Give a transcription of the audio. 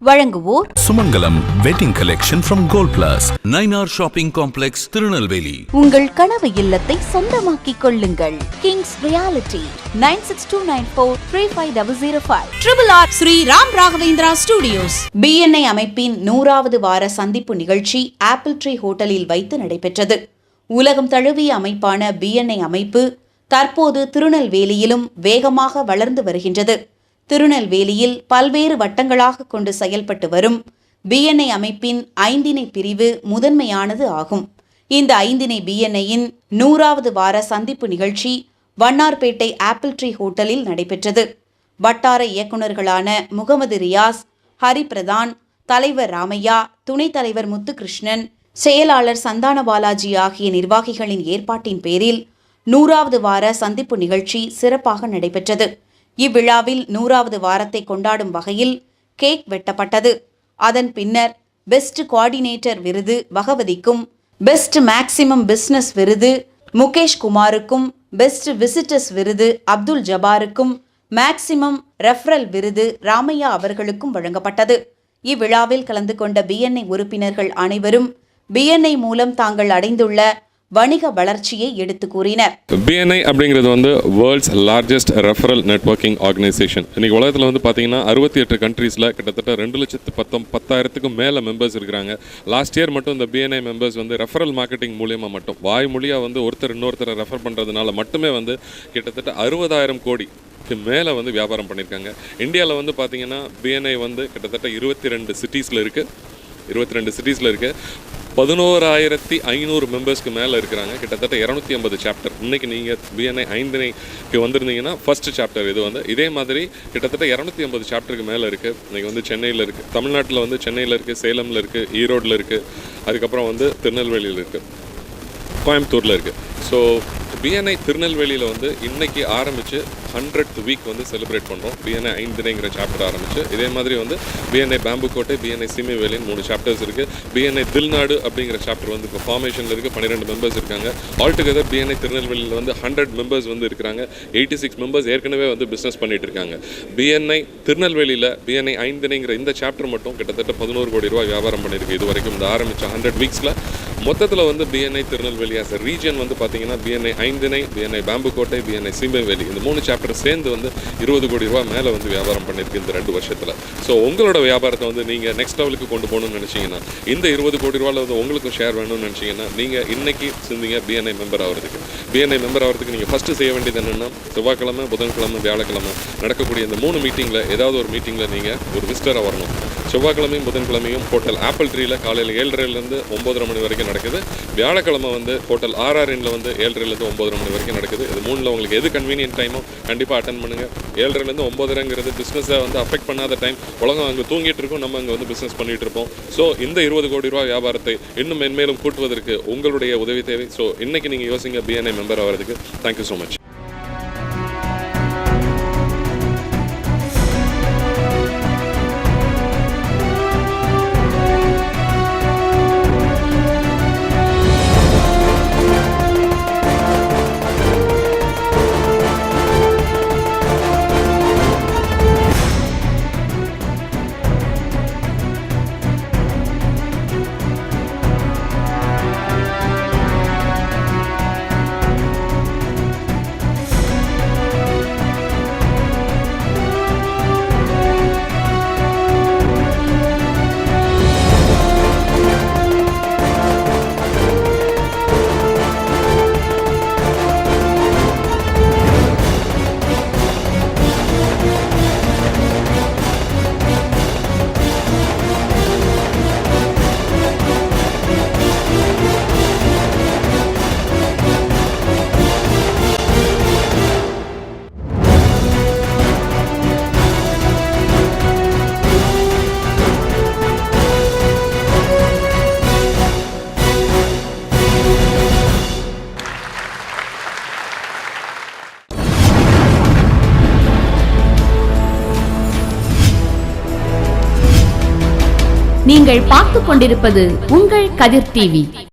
வழங்குவோர் சுமங்கலம் wedding collection from Gold Plus, 9R shopping complex, Tirunelveli. உங்கள் கனவு இல்லத்தை சொந்தமாக்கிக் கொள்ளுங்கள். Kings reality 9629435005 RRR Sri Ram Raghavendra studios. BNI அமைப்பின் 100வது வார சந்திப்பு நிகழ்ச்சி ஆப்பிள் ட்ரீ ஹோட்டலில் வைத்து நடைபெற்றது. உலகம் தழுவிய அமைப்பான BNI அமைப்பு தற்போது திருநெல்வேலியிலும் வேகமாக வளர்ந்து வருகின்றது. திருநெல்வேலியில் பல்வேறு வட்டங்களாக கொண்டு செயல்பட்டு வரும் BNI அமைப்பின் 5 பிரிவு முதன்மையானது ஆகும். இந்த 5 BNIயின் 100வது வார சந்திப்பு நிகழ்ச்சி வண்ணார்பேட்டை ஆப்பிள் ட்ரீ ஹோட்டலில் நடைபெற்றது. வட்டார இயக்குநர்களான முகமது ரியாஸ், ஹரிபிரதான், தலைவர் ராமையா, துணைத் தலைவர் முத்துகிருஷ்ணன், செயலாளர் சந்தான பாலாஜி ஆகிய நிர்வாகிகளின் ஏற்பாட்டின் பேரில் 100வது வார சந்திப்பு நிகழ்ச்சி சிறப்பாக நடைபெற்றது. இவ்விழாவில் 100வது வாரத்தை கொண்டாடும் வகையில் கேக் வெட்டப்பட்டது. அதன் பின்னர் பெஸ்ட் கோஆர்டினேட்டர் விருது பகவதிக்கும், பெஸ்ட் மேக்சிமம் பிசினஸ் விருது முகேஷ் குமாருக்கும், பெஸ்ட் விசிட்டர்ஸ் விருது அப்துல் ஜபாருக்கும், மேக்சிமம் ரெஃபரல் விருது ராமையா அவர்களுக்கும் வழங்கப்பட்டது. இவ்விழாவில் கலந்து கொண்ட BNI உறுப்பினர்கள் அனைவரும் BNI மூலம் தாங்கள் அடைந்துள்ள வணிக வளர்ச்சியை எடுத்து கூறினர். BNI அப்படிங்கிறது வந்து world's largest referral networking organisation. இன்னைக்கு உலகத்தில் வந்து பார்த்தீங்கன்னா 68 கண்ட்ரீஸில் கிட்டத்தட்ட 2,10,000க்கும் மேலே மெம்பர்ஸ் இருக்கிறாங்க. லாஸ்ட் இயர் மட்டும் இந்த BNI மெம்பர்ஸ் வந்து ரெஃபரல் மார்க்கெட்டிங் மூலியமாக மட்டும் வாய் மொழியாக வந்து ஒருத்தர் இன்னொருத்தரை ரெஃபர் பண்ணுறதுனால மட்டுமே வந்து கிட்டத்தட்ட 60,000 கோடி மேலே வந்து வியாபாரம் பண்ணியிருக்காங்க. இந்தியாவில் வந்து பார்த்தீங்கன்னா BNI வந்து கிட்டத்தட்ட 22 சிட்டிஸில் இருக்குது. 11,500 மெம்பர்ஸ்க்கு மேலே இருக்கிறாங்க. கிட்டத்தட்ட 250 சாப்டர். இன்றைக்கி நீங்கள் BNI 5க்கு வந்திருந்தீங்கன்னா ஃபஸ்ட்டு சாப்டர் இது வந்து இதே மாதிரி கிட்டத்தட்ட 250 சாப்டருக்கு மேலே இருக்குது. இன்றைக்கி வந்து சென்னையில் இருக்குது, தமிழ்நாட்டில் வந்து சென்னையில் இருக்குது, சேலமில் இருக்குது, ஈரோடில் இருக்குது, அதுக்கப்புறம் வந்து திருநெல்வேலியில் இருக்குது, கோயம்புத்தூரில் இருக்குது. ஸோ BNI திருநெல்வேலியில் வந்து இன்றைக்கி ஆரம்பித்து 100th வீக் வந்து செலிப்ரேட் பண்ணுறோம். BNI 5ங்கிற சாப்டர் ஆரம்பிச்சு இதே மாதிரி வந்து BNI பேம்புக்கோட்டை, BNI சீமைவேலின்னு 3 சாப்டர்ஸ் இருக்குது. BNI தில்நாடு அப்படிங்கிற சாப்டர் வந்து இப்போ ஃபார்மேஷனில் இருக்குது. 12 மெம்பர்ஸ் இருக்காங்க. ஆல்டுகெதர் BNI திருநெல்வேலியில் வந்து 100 மெம்பர்ஸ் வந்து இருக்கிறாங்க. 86 மெம்பர்ஸ் ஏற்கனவே வந்து பிஸ்னஸ் பண்ணிகிட்டு இருக்காங்க. BNI திருநெல்வேலியில் BNI 5ங்கிற இந்த சாப்டர் மட்டும் கிட்டத்தட்ட 11 கோடி ரூபாய் வியாபாரம் பண்ணியிருக்கு இது வரைக்கும். இந்த ஆரம்பித்த 100 வீக்ஸில் மொத்தத்தில் வந்து BNI Tirunelveli as a region வந்து பார்த்தீங்கன்னா BNI 5, BNI பேம்புக்கோட்டை, BNI சீமைவேலி இந்த 3 சாப்டர் சேர்ந்து வந்து 20 கோடி ரூபா மேலே வந்து வியாபாரம் பண்ணியிருக்கு இந்த 2 வருஷத்தில். ஸோ உங்களோட வியாபாரத்தை வந்து நீங்கள் நெக்ஸ்ட் லெவலுக்கு கொண்டு போகணும்னு நினச்சிங்கன்னா, இந்த 20 கோடி ரூபாவில் வந்து உங்களுக்கும் ஷேர் வேணும்னு நினச்சிங்கன்னா, நீங்கள் இன்றைக்கி சிந்திங்க BNI மெம்பர் ஆகிறதுக்கு. BNI மெம்பர் ஆகிறதுக்கு நீங்கள் ஃபஸ்ட்டு செய்ய வேண்டியது என்னென்னா, செவ்வாய்க்கிழமை, புதன்கிழமை, வியாழக்கிழமை நடக்கக்கூடிய இந்த 3 மீட்டிங்கில் ஏதாவது ஒரு மீட்டிங்கில் நீங்கள் ஒரு விசிட்டராக வரணும். செவ்வாய்க்கிழமையும் புதன்கிழமையும் ஹோட்டல் ஆப்பிள் ட்ரீயில் காலையில் 7:30 9:30 மணி வரைக்கும் நடக்குது. வியாழக்கிழமை வந்து ஹோட்டல் RRNல வந்து 7:30 9:30 மணி வரைக்கும் நடக்குது. இது 3ல் உங்களுக்கு எது கன்வீனியன்ட் டைமோ கண்டிப்பாக அட்டன் பண்ணுங்கள். 7:30 9:30ங்கிறது பிஸ்னஸை வந்து அஃபெக்ட் பண்ணாத டைம். உலகம் அங்கே தூங்கிட்டு இருக்கும், நம்ம அங்கே வந்து பிஸ்னஸ் பண்ணிகிட்டு இருப்போம். ஸோ இந்த 20 கோடி ரூபா வியாபாரத்தை இன்னும் மென்மேலும் கூட்டுவதற்கு உங்களுடைய உதவி தேவை. ஸோ இன்றைக்கி நீங்கள் யோசிங்க BNI மெம்பர் ஆகிறதுக்கு. Thank you so much. நீங்கள் பார்த்துக் கொண்டிருப்பது உங்கள் கதிர் டிவி.